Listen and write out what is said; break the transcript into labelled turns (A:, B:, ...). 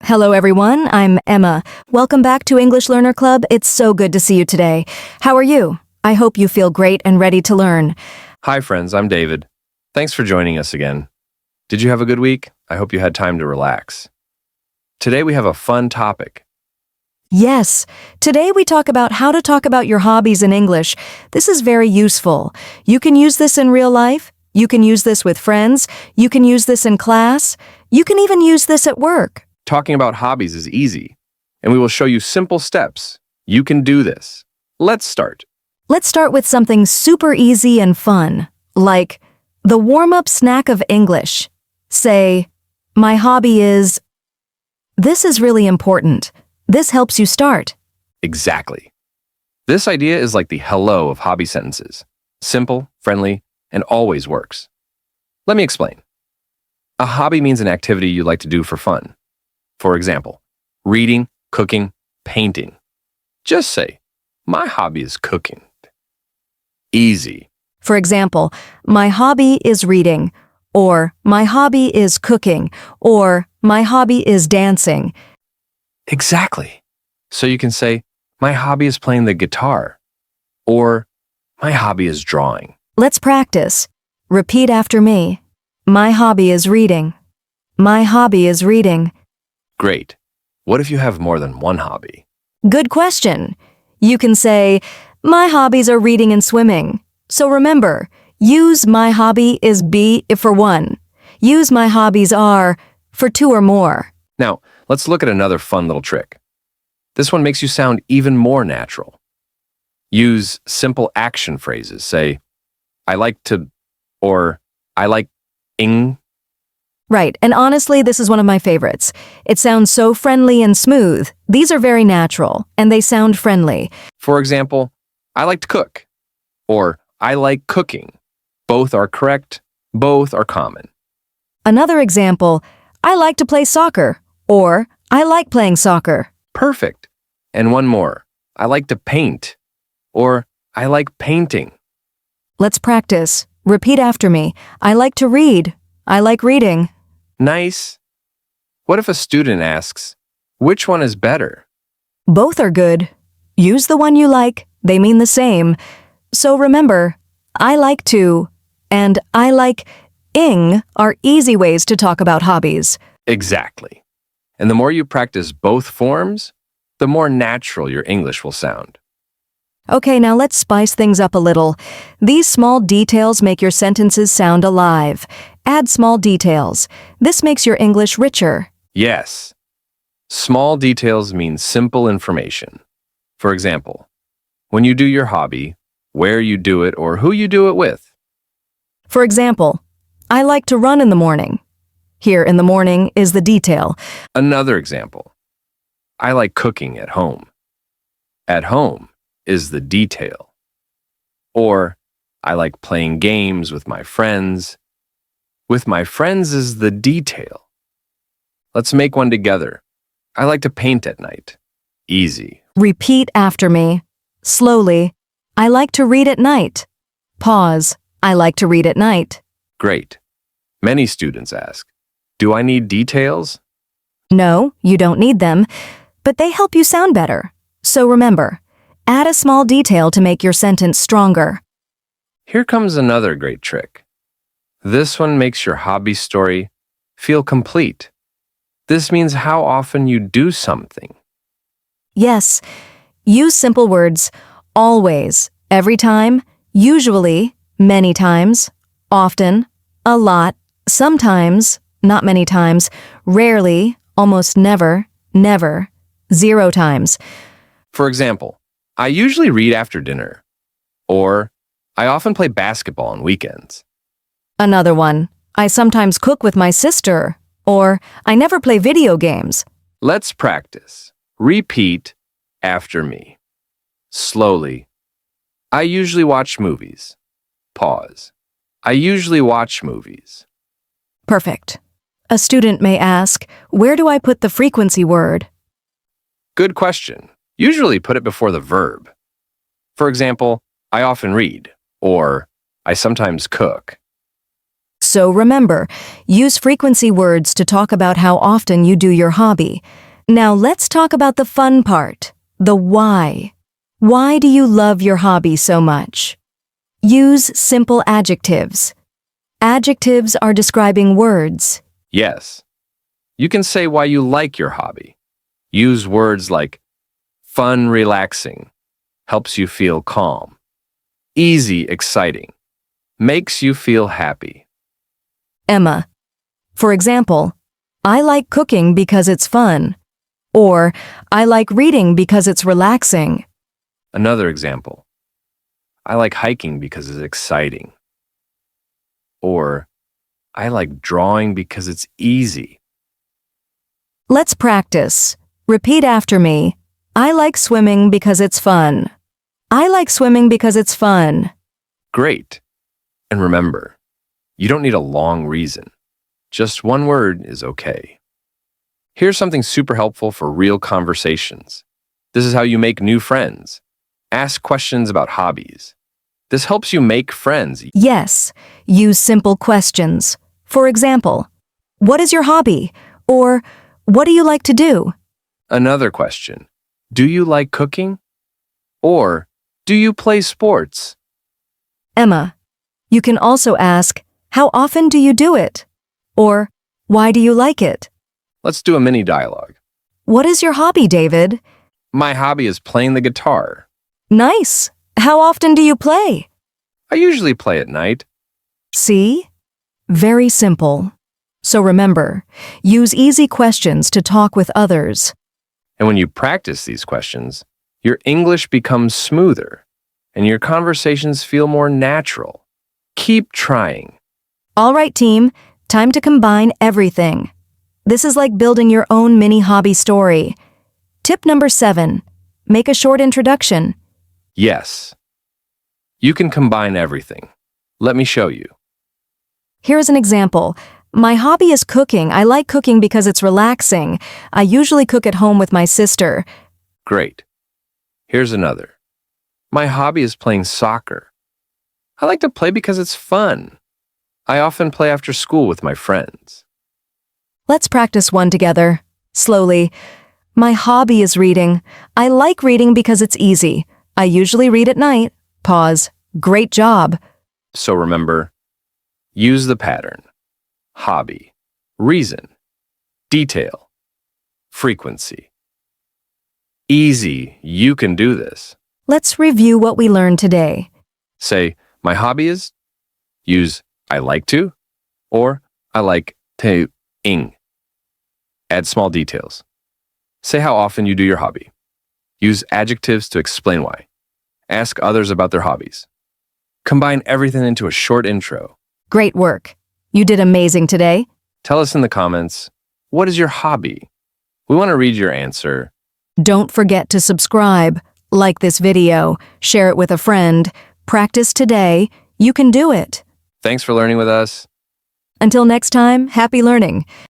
A: Hello, everyone. I'm Emma. Welcome back to English Learner Club. It's so good to see you today. How are you? I hope you feel great and ready to learn.
B: Hi, friends. I'm David. Thanks for joining us again. Did you have a good week? I hope you had time to relax. Today we have a fun topic.
A: Yes, today we talk about how to talk about your hobbies in English. This is very useful. You can use this in real life. You can use this with friends. You can use this in class. You can even use this at work.
B: Talking about hobbies is easy, and we will show you simple steps. You can do this. Let's start.
A: Let's start with something super easy and fun, like the warm-up snack of English. Say, my hobby is... This is really important. This helps you start.
B: Exactly. This idea is like the hello of hobby sentences. Simple, friendly, and always works. Let me explain. A hobby means an activity you like to do for fun. For example, reading, cooking, painting. Just say, my hobby is cooking. Easy.
A: For example, my hobby is reading, or my hobby is cooking, or my hobby is dancing.
B: Exactly. So you can say, my hobby is playing the guitar, or my hobby is drawing.
A: Let's practice. Repeat after me. My hobby is reading. My hobby is reading.
B: Great. What if you have more than one hobby?
A: Good question. You can say, my hobbies are reading and swimming. So remember, use my hobby is be for one. Use my hobbies are for two or more.
B: Now, let's look at another fun little trick. This one makes you sound even more natural. Use simple action phrases. Say, I like to, or I like ing.
A: Right, and honestly, this is one of my favorites. It sounds so friendly and smooth. These are very natural, and they sound friendly.
B: For example, I like to cook, or I like cooking. Both are correct, both are common.
A: Another example, I like to play soccer, or I like playing soccer.
B: Perfect. And one more, I like to paint, or I like painting.
A: Let's practice. Repeat after me. I like to read. I like reading.
B: Nice. What if a student asks, which one is better?
A: Both are good. Use the one you like. They mean the same. So remember, I like to and I like ing are easy ways to talk about hobbies.
B: Exactly. And the more you practice both forms, the more natural your English will sound.
A: Okay, now let's spice things up a little. These small details make your sentences sound alive. Add small details. This makes your English richer.
B: Yes. Small details mean simple information. For example, when you do your hobby, where you do it or who you do it with.
A: For example, I like to run in the morning. Here in the morning is the detail.
B: Another example, I like cooking at home. At home is the detail. Or, I like playing games with my friends. With my friends is the detail. Let's make one together. I like to paint at night. Easy.
A: Repeat after me. Slowly. I like to read at night. Pause. I like to read at night.
B: Great. Many students ask, do I need details?
A: No, you don't need them, but they help you sound better. So remember, add a small detail to make your sentence stronger.
B: Here comes another great trick. This one makes your hobby story feel complete. This means how often you do something.
A: Yes, use simple words, always, every time, usually, many times, often, a lot, sometimes, not many times, rarely, almost never, never, 0 times.
B: For example, I usually read after dinner. Or, I often play basketball on weekends.
A: Another one, I sometimes cook with my sister, or I never play video games.
B: Let's practice. Repeat after me. Slowly. I usually watch movies. Pause. I usually watch movies.
A: Perfect. A student may ask, where do I put the frequency word?
B: Good question. Usually put it before the verb. For example, I often read, or I sometimes cook.
A: So remember, use frequency words to talk about how often you do your hobby. Now let's talk about the fun part, the why. Why do you love your hobby so much? Use simple adjectives. Adjectives are describing words.
B: Yes. You can say why you like your hobby. Use words like fun, relaxing, helps you feel calm, easy, exciting, makes you feel happy.
A: Emma. For example, I like cooking because it's fun. Or, I like reading because it's relaxing.
B: Another example. I like hiking because it's exciting. Or, I like drawing because it's easy.
A: Let's practice. Repeat after me. I like swimming because it's fun. I like swimming because it's fun.
B: Great. And remember, you don't need a long reason. Just one word is okay. Here's something super helpful for real conversations. This is how you make new friends. Ask questions about hobbies. This helps you make friends.
A: Yes, use simple questions. For example, what is your hobby? Or, what do you like to do?
B: Another question. Do you like cooking? Or, do you play sports?
A: Emma, you can also ask, how often do you do it? Or, why do you like it?
B: Let's do a mini dialogue.
A: What is your hobby, David?
B: My hobby is playing the guitar.
A: Nice. How often do you play?
B: I usually play at night.
A: See? Very simple. So remember, use easy questions to talk with others.
B: And when you practice these questions, your English becomes smoother and your conversations feel more natural. Keep trying.
A: All right, team, time to combine everything. This is like building your own mini hobby story. Tip number 7, make a short introduction.
B: Yes. You can combine everything. Let me show you.
A: Here's an example. My hobby is cooking. I like cooking because it's relaxing. I usually cook at home with my sister.
B: Great. Here's another. My hobby is playing soccer. I like to play because it's fun. I often play after school with my friends.
A: Let's practice one together. Slowly. My hobby is reading. I like reading because it's easy. I usually read at night. Pause. Great job.
B: So remember, use the pattern. Hobby, reason, detail, frequency. Easy, you can do this.
A: Let's review what we learned today.
B: Say, my hobby is, use I like to, or I like to ing. Add small details. Say how often you do your hobby. Use adjectives to explain why. Ask others about their hobbies. Combine everything into a short intro.
A: Great work. You did amazing today.
B: Tell us in the comments, what is your hobby? We want to read your answer.
A: Don't forget to subscribe, like this video, share it with a friend. Practice today. You can do it.
B: Thanks for learning with us.
A: Until next time, happy learning.